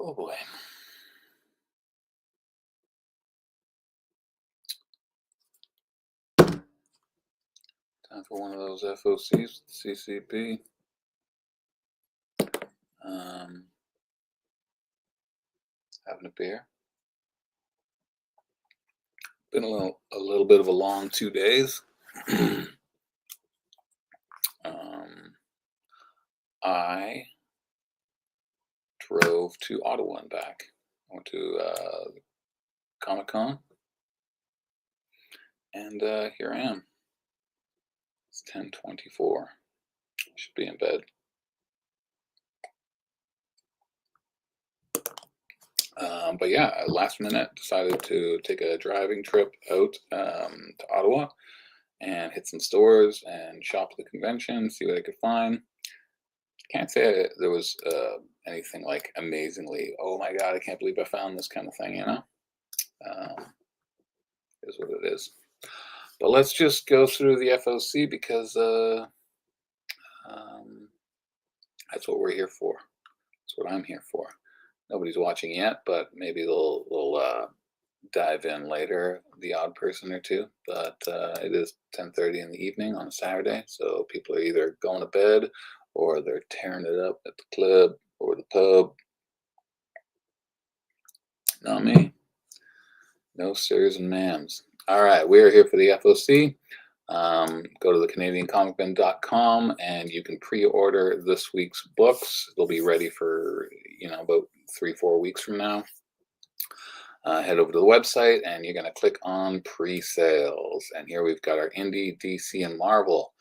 Oh boy. Time for one of those FOCs, CCB. Having a beer. Been a little bit of a long 2 days. I drove to Ottawa and back. I went to Comic-Con, and here I am. It's 10:24. Should be in bed. But yeah, last minute decided to take a driving trip out to Ottawa and hit some stores and shop at the convention, see what I could find. Can't say there was anything like amazingly, oh my God, I can't believe I found this kind of thing, you know? Is what it is. But let's just go through the FOC because that's what we're here for. That's what I'm here for. Nobody's watching yet, but maybe they'll dive in later, the odd person or two. But it is 10:30 in the evening on a Saturday, so people are either going to bed or they're tearing it up at the club or the pub. Not me. No sirs and ma'ams. All right, we are here for the FOC. Go to the CanadianComicBin.com and you can pre-order this week's books. They'll be ready for, about 3-4 weeks from now. Head over to the website and you're going to click on pre-sales. And here we've got our Indie, DC, and Marvel.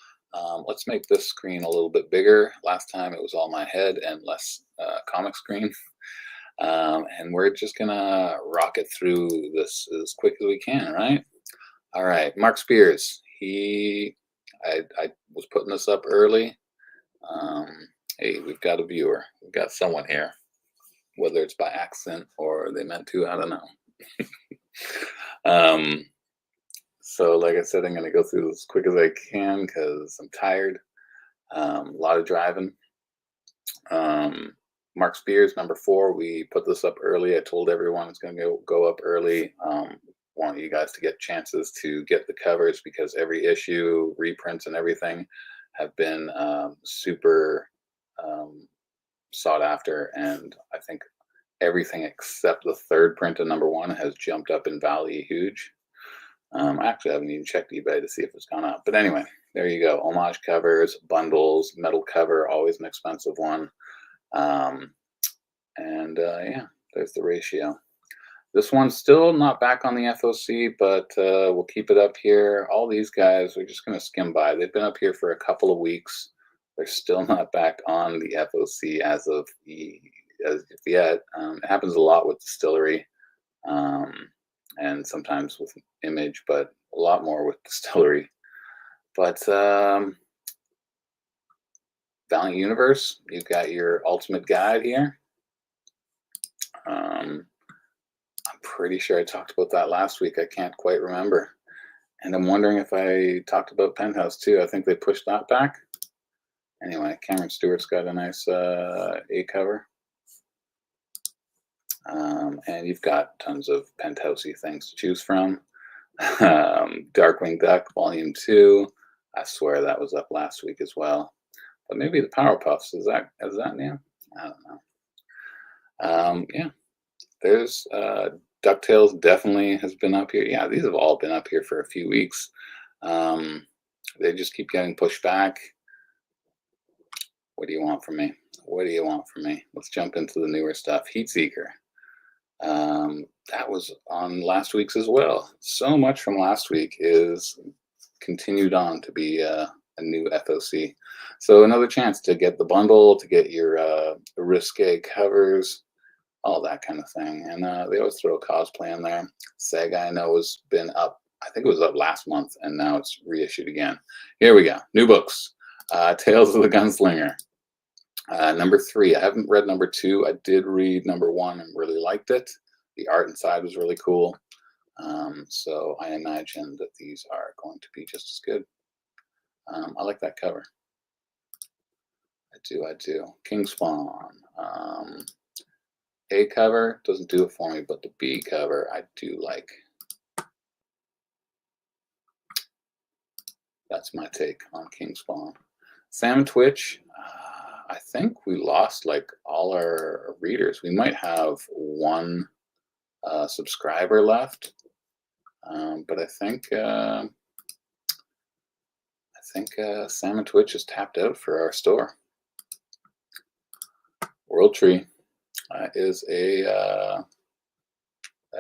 Let's make this screen a little bit bigger. Last time it was all my head and less comic screen. And we're just going to rock it through this as quick as we can, right? All right, Mark Spears. I was putting this up early. Hey, we've got a viewer. We've got someone here. Whether it's by accident or they meant to, I don't know. So like I said, I'm going to go through this as quick as I can because I'm tired. A lot of driving. Mark Spears, number 4. We put this up early. I told everyone it's going to go up early. Want you guys to get chances to get the covers because every issue, reprints, and everything have been super sought after, and I think everything except the 3rd print of number 1 has jumped up in value huge. I actually haven't even checked eBay to see if it's gone up, but anyway, there you go. Homage covers, bundles, metal cover, always an expensive one. Yeah, there's the ratio. This one's still not back on the FOC, but we'll keep it up here. All these guys, we're just going to skim by. They've been up here for a couple of weeks. They're still not back on the FOC as of yet. It happens a lot with Distillery and sometimes with Image, but a lot more with Distillery. But Valiant Universe, you've got your Ultimate Guide here. I'm pretty sure I talked about that last week. I can't quite remember. And I'm wondering if I talked about Penthouse too. I think they pushed that back. Anyway, Cameron Stewart's got a nice A cover. And you've got tons of Penthousey things to choose from. Darkwing Duck, Volume 2. I swear that was up last week as well. But maybe the Powerpuffs, is that new? I don't know. Yeah. There's DuckTales definitely has been up here. Yeah, these have all been up here for a few weeks. They just keep getting pushed back. What do you want from me? What do you want from me? Let's jump into the newer stuff. Heatseeker. That was on last week's as well. So much from last week is continued on to be a new FOC. So another chance to get the bundle, to get your risque covers, all that kind of thing. And they always throw cosplay in there. Saga, I know, has been up. I think it was up last month, and now it's reissued again. Here we go. New books. Tales of the Gunslinger. Number 3. I haven't read number 2. I did read number 1 and really liked it. The art inside was really cool. So I imagine that these are going to be just as good. I like that cover. I do. King Spawn. A cover doesn't do it for me, but the B cover I do like. That's my take on King Spawn. Sam Twitch, I think we lost like all our readers. We might have one subscriber left, but I think Sam and Twitch is tapped out for our store. World Tree is that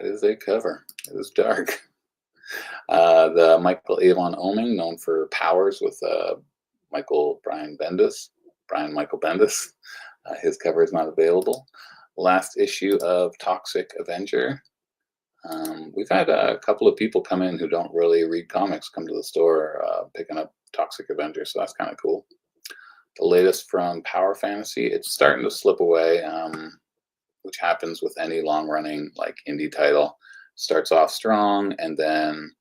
is a cover. It is dark. The Michael Avon Oming, known for Powers with Brian Michael Bendis. His cover is not available. Last issue of Toxic Avenger. We've had a couple of people come in who don't really read comics come to the store picking up Toxic Avenger, so that's kind of cool. The latest from Power Fantasy, it's starting to slip away, which happens with any long-running like indie title. Starts off strong, and then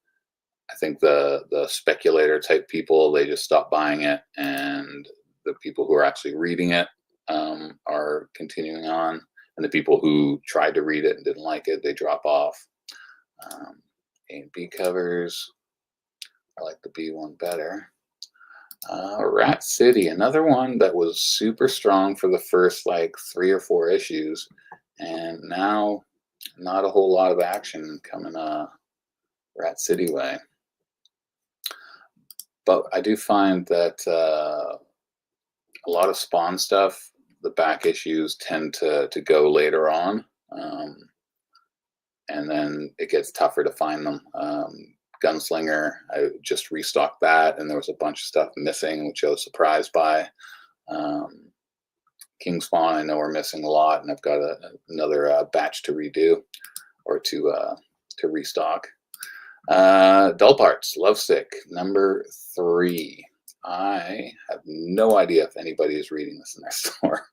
I think the speculator type people, they just stop buying it, and the people who are actually reading it are continuing on, and the people who tried to read it and didn't like it, they drop off. A and B covers, I like the B one better. Rat City, another one that was super strong for the first like 3 or 4 issues, and now not a whole lot of action coming Rat City way. But I do find that a lot of Spawn stuff, the back issues tend to go later on, and then it gets tougher to find them. Gunslinger, I just restocked that, and there was a bunch of stuff missing, which I was surprised by. King Spawn, I know we're missing a lot, and I've got another batch to redo or to restock. Dull Parts, Lovesick, number 3. I have no idea if anybody is reading this in their store.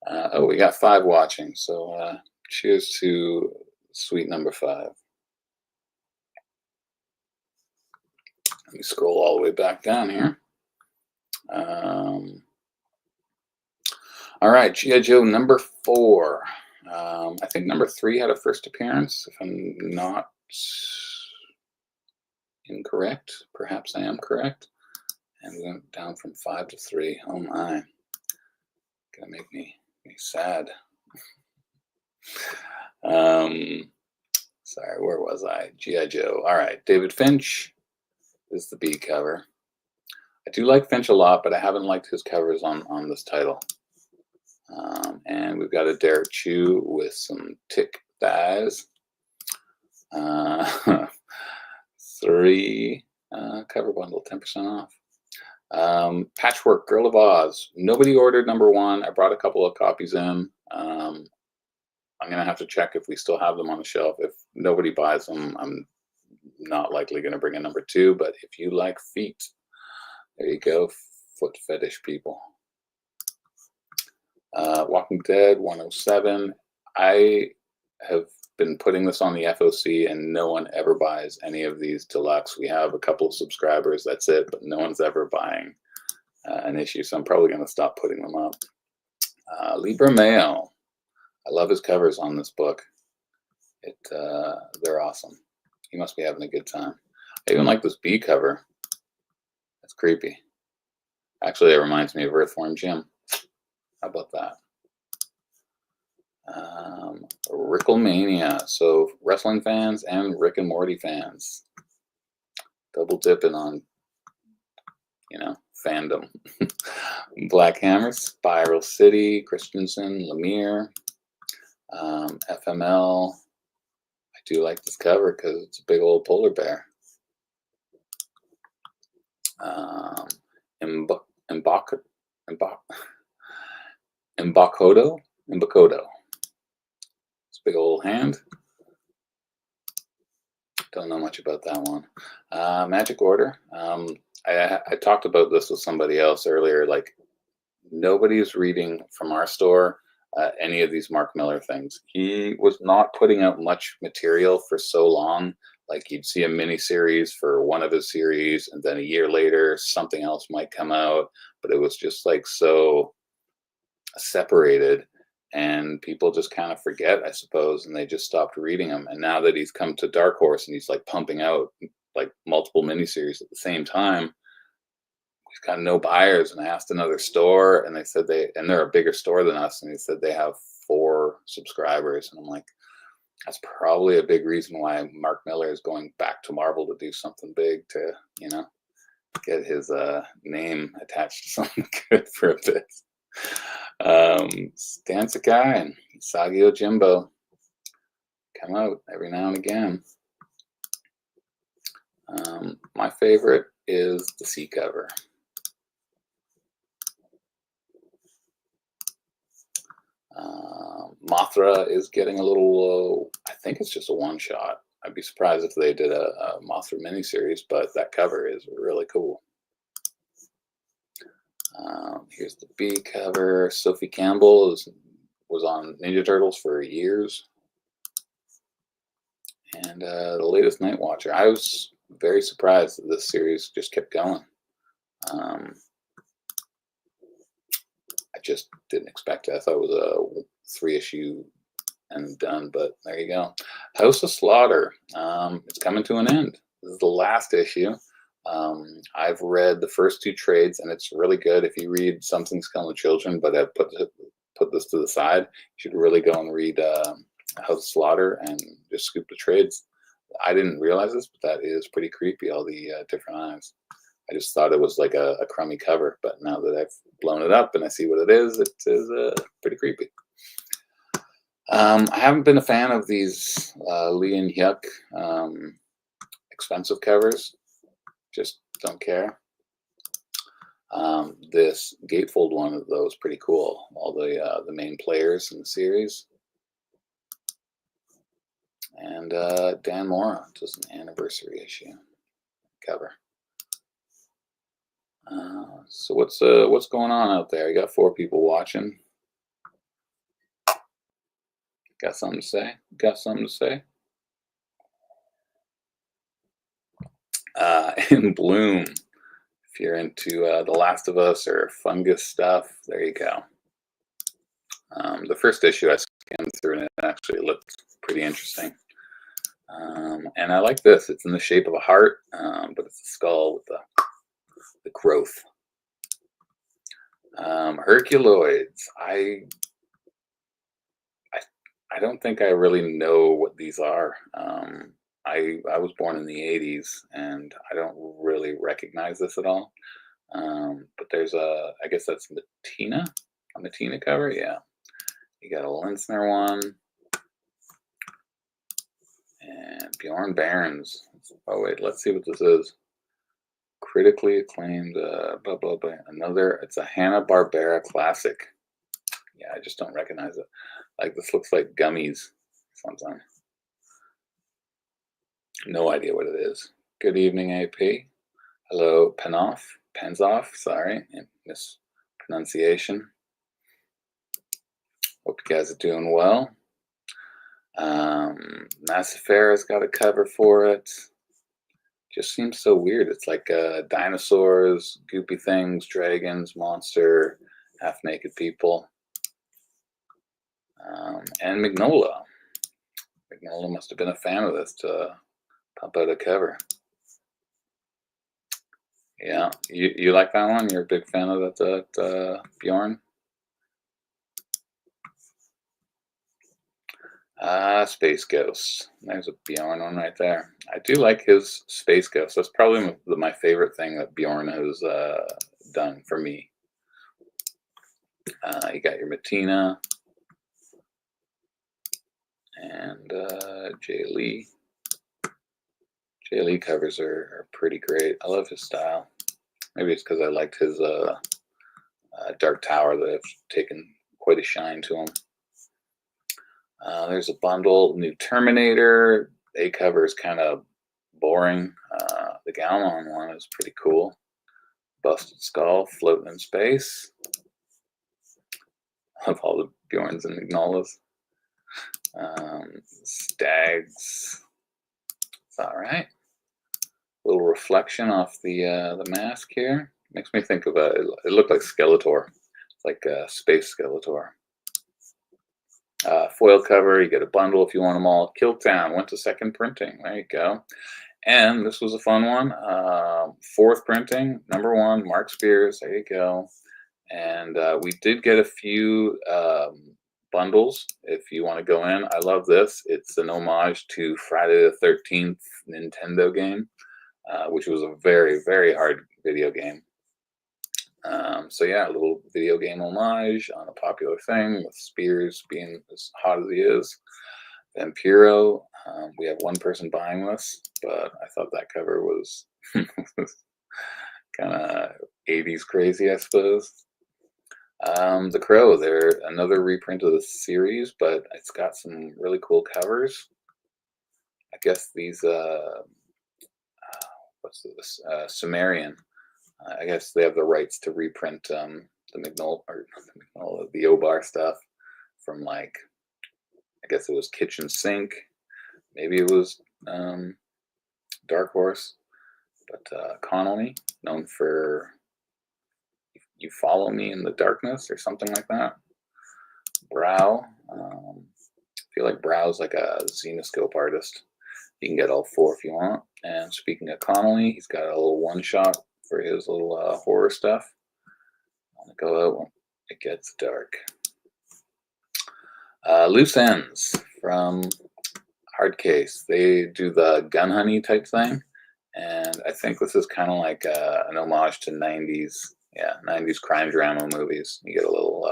Oh, we got 5 watching, so cheers to sweet number 5. Let me scroll all the way back down here. All right, G.I. Joe number 4. I think number 3 had a first appearance, if I'm not incorrect. Perhaps I am correct. And we went down from 5 to 3. Oh my. Gonna make me sad. Sorry, where was I? G.I. Joe. All right, David Finch is the B cover. I do like Finch a lot, but I haven't liked his covers on this title. And we've got a Derek Chew with some tick thighs. 3 cover bundle, 10% off. Patchwork, Girl of Oz. Nobody ordered number 1. I brought a couple of copies in. I'm going to have to check if we still have them on the shelf. If nobody buys them, I'm not likely going to bring a number 2. But if you like feet, there you go, foot fetish people. Walking Dead 107. I have been putting this on the FOC, and no one ever buys any of these deluxe. We have a couple of subscribers, that's it, but no one's ever buying an issue, so I'm probably going to stop putting them up. Libra Mayo. I love his covers on this book. They're awesome. He must be having a good time. I even like this B cover. That's creepy. Actually, it reminds me of Earthworm Jim. How about that? Ricklemania. So wrestling fans and Rick and Morty fans. Double dipping on, fandom. Black Hammer, Spiral City, Christensen, Lemire, FML. I do like this cover because it's a big old polar bear. Embakodo. It's a big old hand. Don't know much about that one. Magic Order. I talked about this with somebody else earlier. Like, nobody's reading from our store any of these Mark Miller things. He was not putting out much material for so long. Like, you'd see a mini series for one of his series, and then a year later, something else might come out. But it was just like so separated. and people just kind of forget, I suppose, and they just stopped reading them. And now that he's come to Dark Horse and he's like pumping out like multiple miniseries at the same time, he's got no buyers. And I asked another store, and they said they're a bigger store than us, and they said they have 4 subscribers. And I'm like, that's probably a big reason why Mark Miller is going back to Marvel to do something big to, get his name attached to something good for a bit. Stan Sakai and Usagi Yojimbo come out every now and again. My favorite is the C cover. Mothra is getting a little low. I think it's just a one-shot. I'd be surprised if they did a Mothra miniseries, but that cover is really cool. Here's the B cover. Sophie Campbell was on Ninja Turtles for years. And the latest Night Watcher. I was very surprised that this series just kept going. I just didn't expect it. I thought it was a 3-issue and done, but there you go. House of Slaughter. It's coming to an end. This is the last issue. I've read the first 2 trades, and it's really good. If you read Something's Killing the Children, but I've put this to the side, you should really go and read House of Slaughter and just scoop the trades. I didn't realize this, but that is pretty creepy, all the different eyes. I just thought it was like a crummy cover, but now that I've blown it up and I see what it is pretty creepy. I haven't been a fan of these Lee and Hyuk expensive covers. Just don't care. This gatefold one, though, is pretty cool. All the main players in the series. And Dan Mora does an anniversary issue cover. So what's going on out there? You got 4 people watching. Got something to say? Got something to say? In Bloom, if you're into The Last of Us or fungus stuff, there you go. The first issue I skimmed through, and it actually looked pretty interesting. And I like this. It's in the shape of a heart, but it's a skull with the growth. Herculoids. I don't think I really know what these are. I was born in the 80s, and I don't really recognize this at all. But there's I guess that's Matina, a Matina cover, yeah. You got a Linsner one, and Bjorn Barnes. Oh wait, let's see what this is. Critically acclaimed, blah blah blah. It's a Hanna-Barbera classic. Yeah, I just don't recognize it. Like, this looks like gummies something. No idea what it is. Good evening, AP. Hello, Penzoff, sorry, mispronunciation. Hope you guys are doing well. Massafera's got a cover for it. Just seems so weird. It's like dinosaurs, goopy things, dragons, monster, half-naked people. And Mignola. Mignola must have been a fan of this to pump out a cover. Yeah, you like that one? You're a big fan of that Bjorn? Space Ghost. There's a Bjorn one right there. I do like his Space Ghost. That's probably my favorite thing that Bjorn has done for me. You got your Matina and Jay Lee. Jay Lee covers are pretty great. I love his style. Maybe it's because I liked his Dark Tower that have taken quite a shine to him. There's a bundle, new Terminator. A cover is kind of boring. The Galmon one is pretty cool. Busted Skull floating in space. I love all the Bjorns and Mignolas. Stags. It's all right. Little reflection off the mask here. Makes me think of it looked like Skeletor. It's like Space Skeletor. Foil cover, you get a bundle if you want them all. Killtown went to second printing. There you go. And this was a fun one. Fourth printing, number one, Mark Spears. There you go. And we did get a few bundles if you want to go in. I love this. It's an homage to Friday the 13th Nintendo game, which was a very, very hard video game. So yeah, a little video game homage on a popular thing with Spears being as hot as he is. Vampiro, we have one person buying this, but I thought that cover was kind of 80s crazy, I suppose. The Crow, they're another reprint of the series, but it's got some really cool covers. I guess these, what's this? Sumerian. I guess they have the rights to reprint the the Obar stuff from, like, I guess it was Kitchen Sink. Maybe it was Dark Horse. But Connolly, known for You Follow Me in the Darkness or something like that. Brow. I feel like Brow's like a Xenoscope artist. You can get all four if you want. And speaking of Connolly, he's got a little one-shot for his little horror stuff. I'm gonna go out when it gets dark. Loose Ends from Hardcase. They do the gun honey type thing, and I think this is kind of like an homage to 90s crime drama movies. You get a little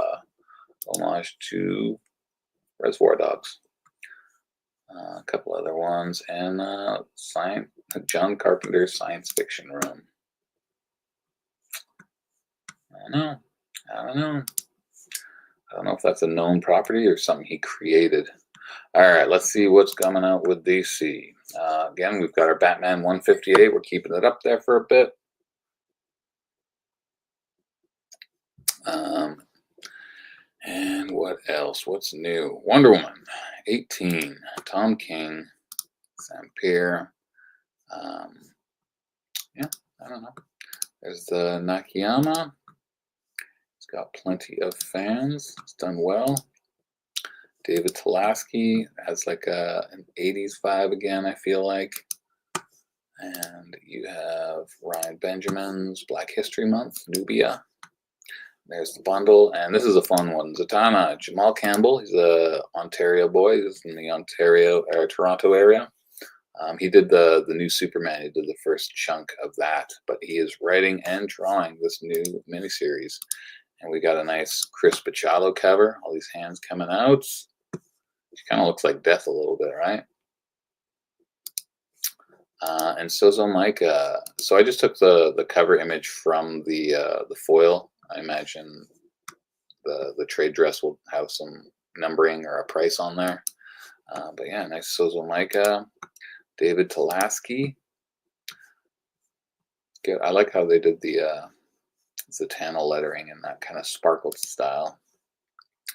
homage to Reservoir Dogs. A couple other ones, and John Carpenter's Science Fiction Room. I don't know if that's a known property or something he created. All right, let's see what's coming out with DC. Again, we've got our Batman 158. We're keeping it up there for a bit. And what else? What's new? Wonder Woman 18. Tom King, Sam Pierre. Yeah, I don't know. There's the Nakayama. It's got plenty of fans. It's done well. David Tulaski has like an 80s vibe again, I feel like. And you have Ryan Benjamin's Black History Month, Nubia. There's the bundle, and this is a fun one. Zatanna, Jamal Campbell. He's a Ontario boy. He's in the Toronto area. He did the new Superman. He did the first chunk of that, but he is writing and drawing this new miniseries. And we got a nice Chris Bachalo cover. All these hands coming out. She kind of looks like Death a little bit, right? And Sozo Micah. So I just took the cover image from the foil. I imagine the trade dress will have some numbering or a price on there. But yeah, nice Sozo Micah. David Tulaski. Good. I like how they did the Zatanna lettering in that kind of sparkled style.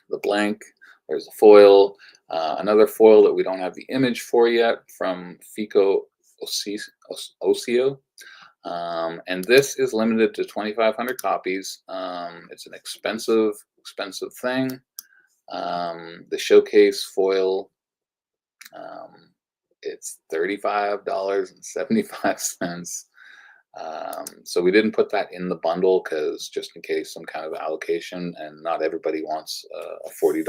The blank. There's the foil. Another foil that we don't have the image for yet from Fico Ocio. And this is limited to 2,500 copies. It's an expensive thing. The showcase foil, it's $35.75. So we didn't put that in the bundle because just in case some kind of allocation, and not everybody wants a $40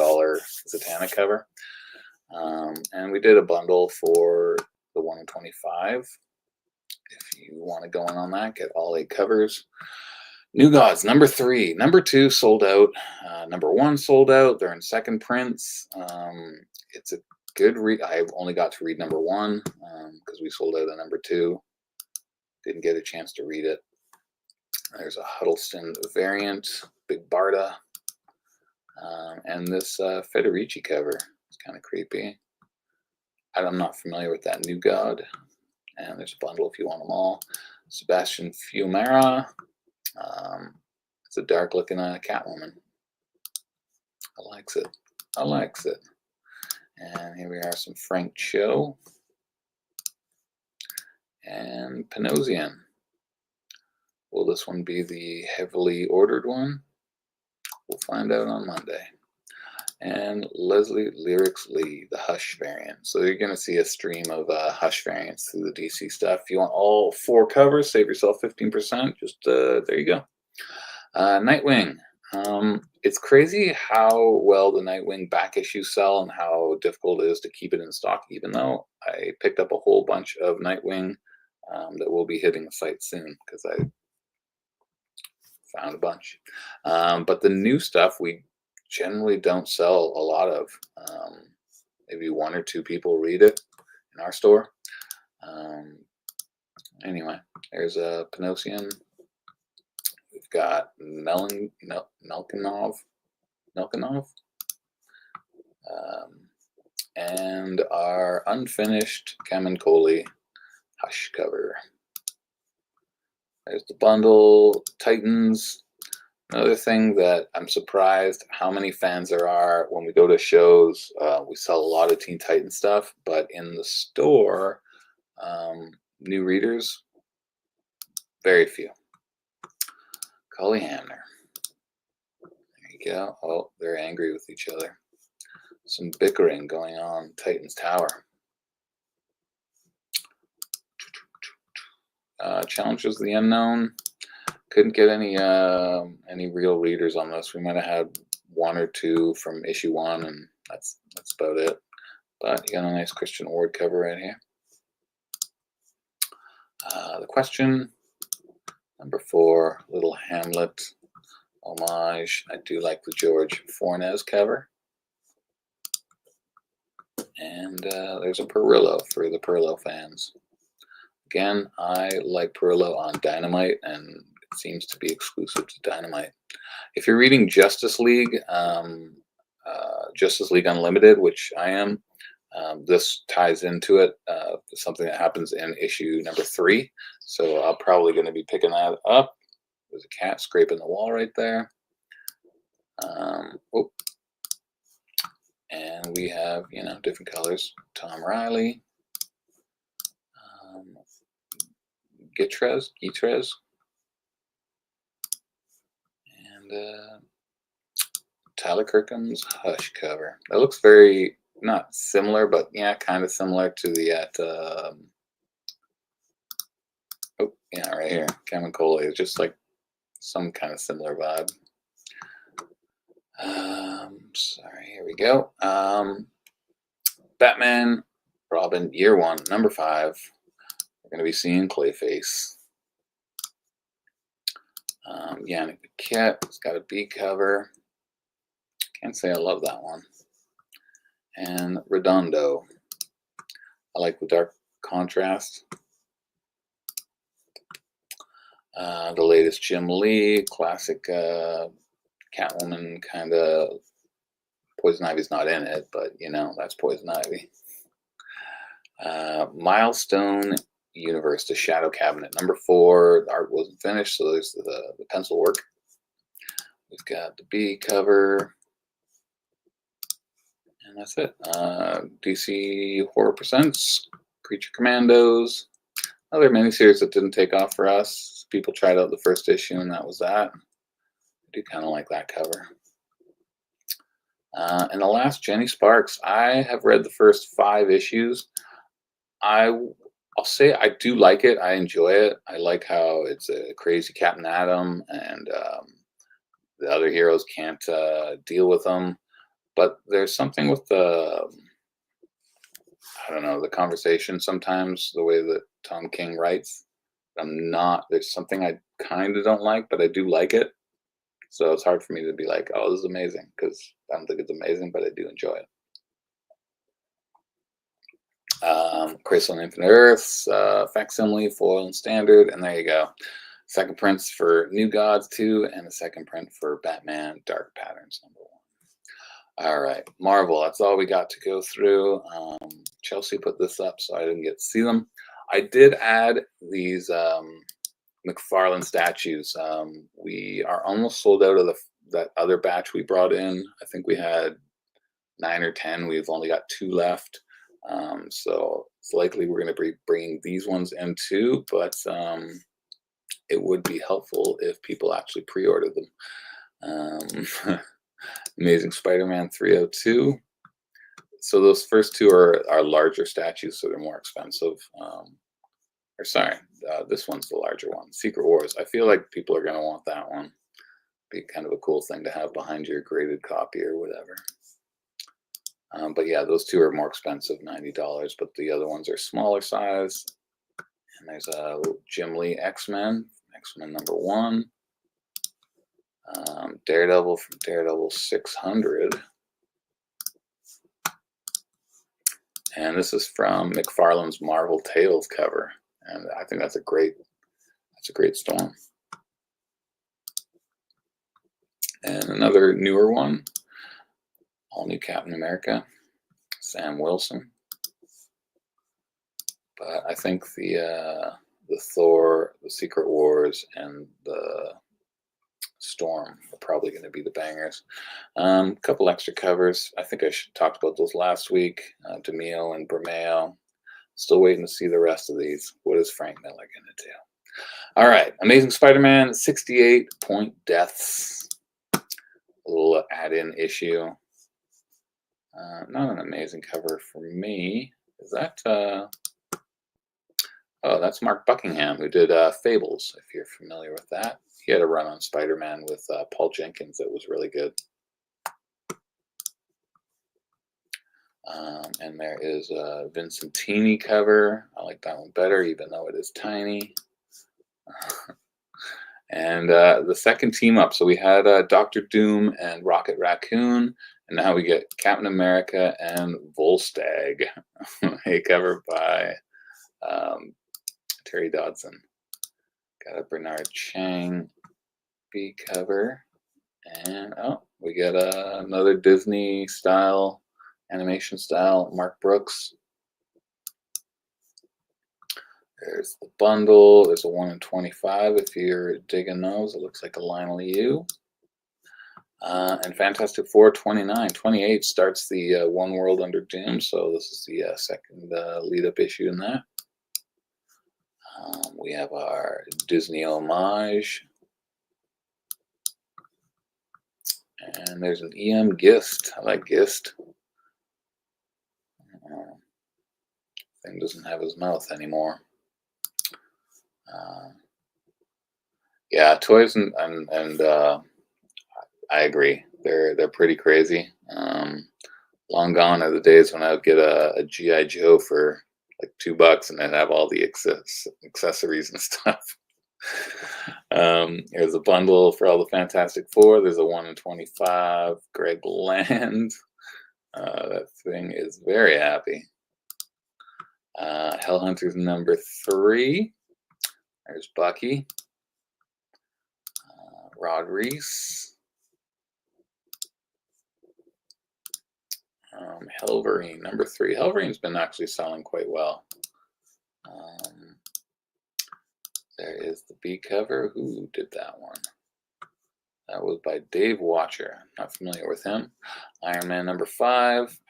Zatanna cover. And we did a bundle for the 1 in 25. If you want to go in on that, get all 8 covers. New Gods, number 3. Number 2 sold out. Number 1 sold out. They're in second prints. It's a good read. I only got to read number 1 because we sold out on number 2. Didn't get a chance to read it. There's a Huddleston variant, Big Barda, and this Federici cover. It's kind of creepy. I'm not familiar with that New God. And there's a bundle if you want them all. Sebastian Fiumara. It's a dark looking Catwoman. I likes it. And here we are, some Frank Cho. And Panosian. Will this one be the heavily ordered one? We'll find out on Monday. and Leslie Lyrics Lee, the Hush variant. So you're going to see a stream of Hush variants through the DC stuff. If you want all 4 covers, save yourself 15%. Just there you go. Nightwing. It's crazy how well the Nightwing back issues sell and how difficult it is to keep it in stock, even though I picked up a whole bunch of Nightwing that will be hitting the site soon because I found a bunch. But the new stuff we generally don't sell a lot of. Maybe 1 or 2 people read it in our store. Anyway, there's a Panosian. We've got Melkinov, and our unfinished Kamenkoli Hush cover. There's the bundle, Titans. Another thing that I'm surprised how many fans there are when we go to shows. We sell a lot of Teen Titans stuff, but in the store, new readers, very few. Cully Hamner. There you go. Oh, they're angry with each other. Some bickering going on. Titans Tower. Challenges of the Unknown. Couldn't get any real readers on this. We might have had 1 or 2 from issue 1, and that's about it. But you got a nice Christian Ward cover right here. The Question, number 4, Little Hamlet homage. I do like the George Fornes cover. And there's a Perillo for the Perillo fans. Again, I like Perillo on Dynamite, and it seems to be exclusive to Dynamite. If you're reading Justice League Unlimited, which I am, this ties into it. Something that happens in issue number 3. So I'm probably going to be picking that up. There's a cat scraping the wall right there. And we have, different colors. Tom Riley. Gitres. And Tyler Kirkham's Hush cover. That looks very, not similar, but yeah, kind of similar to the right here, Kamenkoli. It's just like some kind of similar vibe. Sorry, here we go. Batman, Robin, Year 1, number 5. We're going to be seeing Clayface. Yannick Paquette, it's got a B cover. Can't say I love that one. And Redondo. I like the dark contrast. The latest Jim Lee, classic Catwoman kind of. Poison Ivy's not in it, but that's Poison Ivy. Milestone Universe, the Shadow Cabinet, number 4. The art wasn't finished, so there's the pencil work. We've got the B cover. And that's it. DC Horror Presents, Creature Commandos. Other miniseries that didn't take off for us. People tried out the first issue, and that was that. I do kind of like that cover. And the last, Jenny Sparks. I have read the first 5 issues. I'll say I do like it. I enjoy it. I like how it's a crazy Captain Atom, and the other heroes can't deal with them. But there's something with the conversation sometimes, the way that Tom King writes. There's something I kind of don't like, but I do like it. So it's hard for me to be like, oh, this is amazing, because I don't think it's amazing, but I do enjoy it. Chris on Infinite Earths, Facsimile, Foil, and Standard, and there you go. Second prints for New Gods 2, and a second print for Batman Dark Patterns number 1. All right, Marvel, that's all we got to go through. Chelsea put this up, so I didn't get to see them. I did add these McFarlane statues. We are almost sold out of that other batch we brought in. I think we had 9 or 10. We've only got 2 left. So it's likely we're going to be bringing these ones in too, but it would be helpful if people actually pre-order them. Amazing Spider-Man 302. So those first two are larger statues, so they're more expensive. Or sorry, this one's the larger one. Secret Wars. I feel like people are going to want that one. Be kind of a cool thing to have behind your graded copy or whatever. But yeah, those two are more expensive, $90, but the other ones are smaller size. And there's a Jim Lee X-Men number 1. Daredevil from Daredevil 600. And this is from McFarlane's Marvel Tales cover. And I think that's a great storm. And another newer one, all new Captain America, Sam Wilson. But I think the Thor, the Secret Wars, and the Storm are probably going to be the bangers. A couple extra covers. I think I talked about those last week. DeMeo and Bermeo. Still waiting to see the rest of these. What is Frank Miller going to do? All right, Amazing Spider-Man 68 Point Deaths. A little add-in issue. Not an amazing cover for me. Is that? Oh, that's Mark Buckingham, who did Fables, if you're familiar with that. He had a run on Spider-Man with Paul Jenkins that was really good. And there is a Vincentini cover. I like that one better, even though it is tiny. And the second team up. So we had Dr. Doom and Rocket Raccoon. And now we get Captain America and Volstagg. A cover by Terry Dodson. Got a Bernard Chang B cover. And oh, we got another Disney style, animation style, Mark Brooks. There's the bundle. There's a 1 in 25 if you're digging those. It looks like a Lionel Yu. And Fantastic Four 29. 28 starts the One World Under Doom, so this is the second lead-up issue in that. We have our Disney homage. And there's an EM Gist. I like Gist. Thing doesn't have his mouth anymore. Yeah, toys and I agree. They're pretty crazy. Long gone are the days when I would get a G.I. Joe for like $2 and then have all the accessories and stuff. There's a bundle for all the Fantastic Four. There's a 1 in 25 Greg Land. That thing is very happy. Hellhunters number 3. There's Bucky. Rod Reese. Helverine number 3. Helverine's been actually selling quite well. There is the B cover. Who did that one? That was by Dave Watcher. Not familiar with him. Iron Man number 5.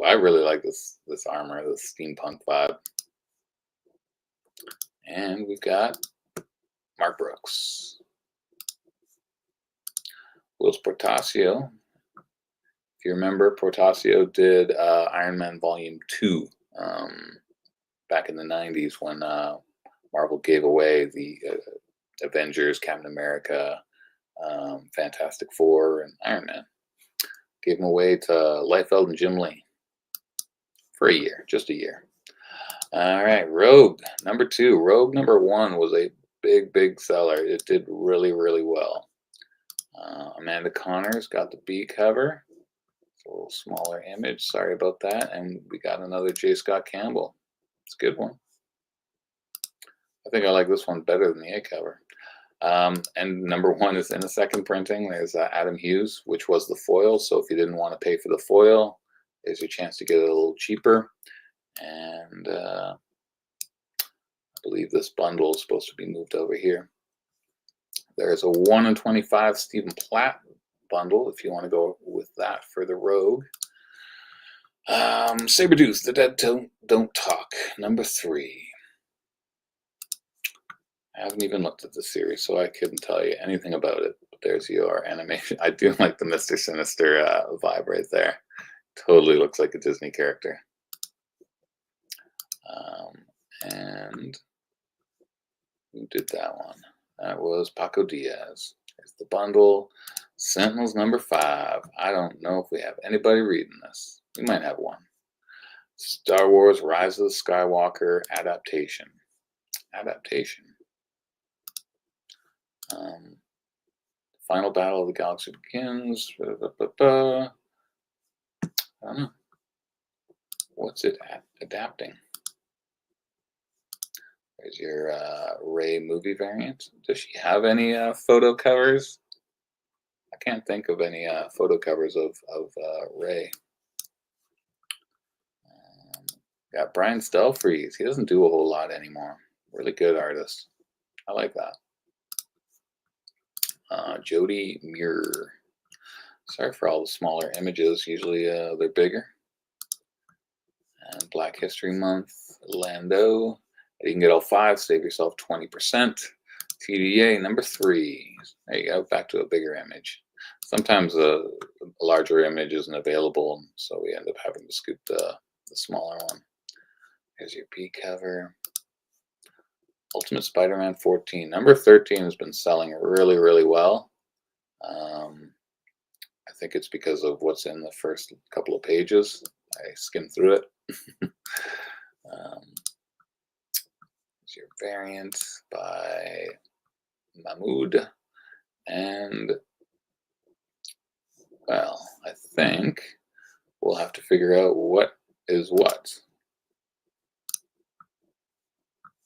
I really like this armor, this steampunk vibe. And we've got Mark Brooks. Whilce Portacio. If you remember, Portacio did Iron Man Volume 2 back in the 90s when Marvel gave away the Avengers, Captain America, Fantastic Four, and Iron Man. Gave them away to Liefeld and Jim Lee for a year, just a year. All right, Rogue number 2. Rogue number 1 was a big seller. It did really well. Amanda Connors got the B cover. It's a little smaller image. Sorry about that. And we got another J. Scott Campbell. It's a good one. I think I like this one better than the A cover. And number 1 is in a second printing. There's Adam Hughes, which was the foil. So if you didn't want to pay for the foil, there's your chance to get it a little cheaper. And I believe this bundle is supposed to be moved over here. There's a 1 in 25 Stephen Platt bundle if you want to go with that for the Rogue. Sabretooth, The Dead Don't Talk, number 3. I haven't even looked at the series, so I couldn't tell you anything about it. There's your animation. I do like the Mr. Sinister vibe right there. Totally looks like a Disney character. And who did that one? That was Paco Diaz. There's the bundle. Sentinels #5. I don't know if we have anybody reading this. We might have one. Star Wars Rise of the Skywalker adaptation. Final Battle of the Galaxy Begins. I don't know. What's it adapting? There's your Rey movie variant. Does she have any photo covers? I can't think of any photo covers of Rey. Got Brian Stelfreeze. He doesn't do a whole lot anymore. Really good artist. I like that. Jody Muir. Sorry for all the smaller images. Usually they're bigger. And Black History Month. Lando. You can get all 5. Save yourself 20%. TDA #3. There you go. Back to a bigger image. Sometimes a larger image isn't available, so we end up having to scoop the smaller one. Here's your B cover. Ultimate Spider-Man 14. #13 has been selling really, really well. I think it's because of what's in the first couple of pages. I skimmed through it. Here's your variant by Mahmoud. And, well, I think we'll have to figure out what is what.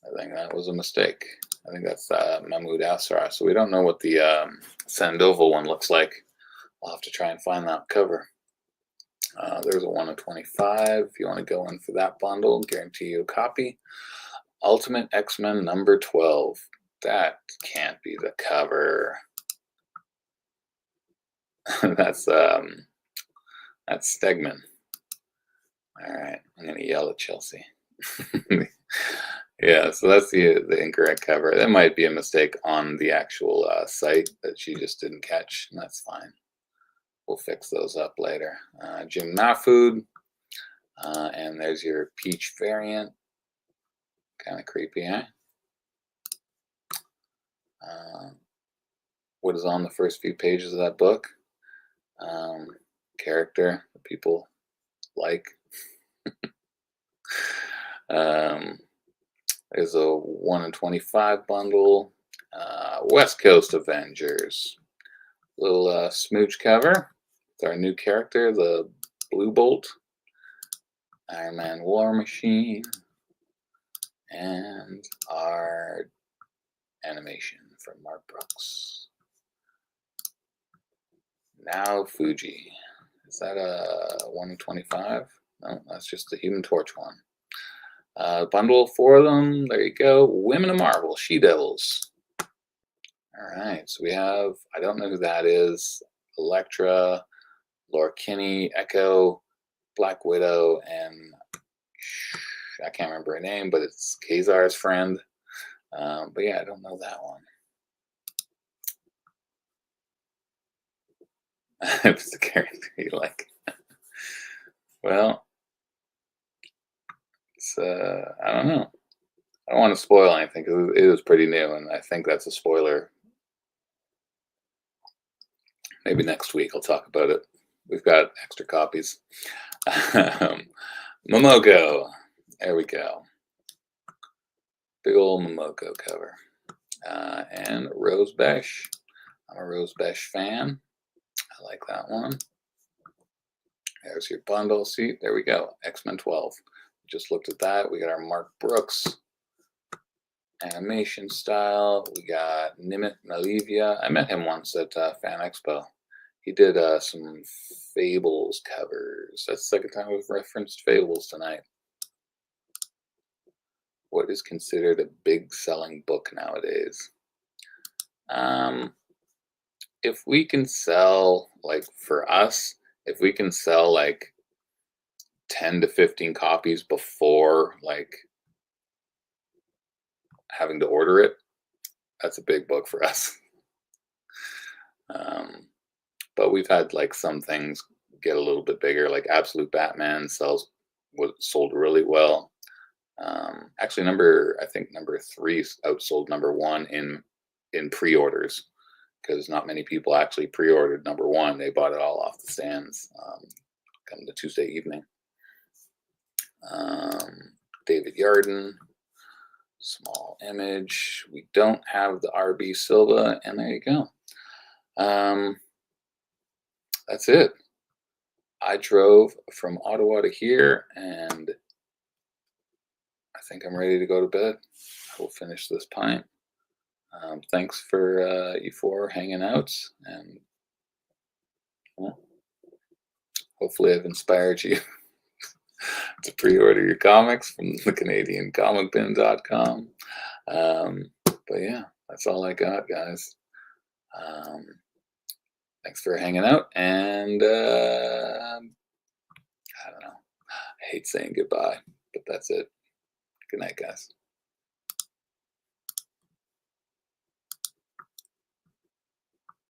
I think that was a mistake. I think that's Mahmoud Asrar. So we don't know what the Sandoval one looks like. I'll have to try and find that cover. There's a 1 of 25. If you want to go in for that bundle, guarantee you a copy. Ultimate X-Men #12. That can't be the cover. That's Stegman. All right, I'm gonna yell at Chelsea. Yeah, so that's the incorrect cover. That might be a mistake on the actual site that she just didn't catch, and that's fine. We'll fix those up later. Jim Mahfood, and there's your peach variant. Kind of creepy, eh? What is on the first few pages of that book? Character that people like. There's a 1 in 25 bundle. West Coast Avengers. Little smooch cover. It's our new character, the Blue Bolt. Iron Man War Machine. And our animation from Mark Brooks. Now Fuji. Is that a 1 in 25? No, that's just the Human Torch one. Bundle 4 of them. There you go. Women of Marvel, She-Devils. All right, so we have, I don't know who that is, Elektra, Laura Kinney, Echo, Black Widow, and I can't remember her name, but it's Kazar's friend. But yeah, I don't know that one. If it's a character you like. Well, it's, I don't know. I don't want to spoil anything because it is pretty new, and I think that's a spoiler. Maybe next week I'll talk about it. We've got extra copies. Momoko. There we go. Big old Momoko cover. And Rose Besh. I'm a Rose Besh fan. I like that one. There's your bundle. See, there we go. X-Men 12. Just looked at that. We got our Mark Brooks animation style. We got Nimit Malivia. I met him once at Fan Expo. He did some Fables covers. That's the second time we've referenced Fables tonight. What is considered a big selling book nowadays? If we can sell, like for us, if we can sell like 10 to 15 copies before like having to order it, that's a big book for us. But we've had like some things get a little bit bigger, like Absolute Batman was sold really well. Actually, I think number 3 outsold number 1 in pre-orders, because not many people actually pre-ordered number 1. They bought it all off the stands come the Tuesday evening. David Yarden, small image. We don't have the RB Silva, and there you go. That's it. I drove from Ottawa to here, and I think I'm ready to go to bed. I will finish this pint. Thanks for you 4 hanging out, and hopefully I've inspired you to pre-order your comics from the CanadianComicBin.com. But yeah, that's all I got, guys. Thanks for hanging out, and I don't know. I hate saying goodbye, but that's it. Good night, guys.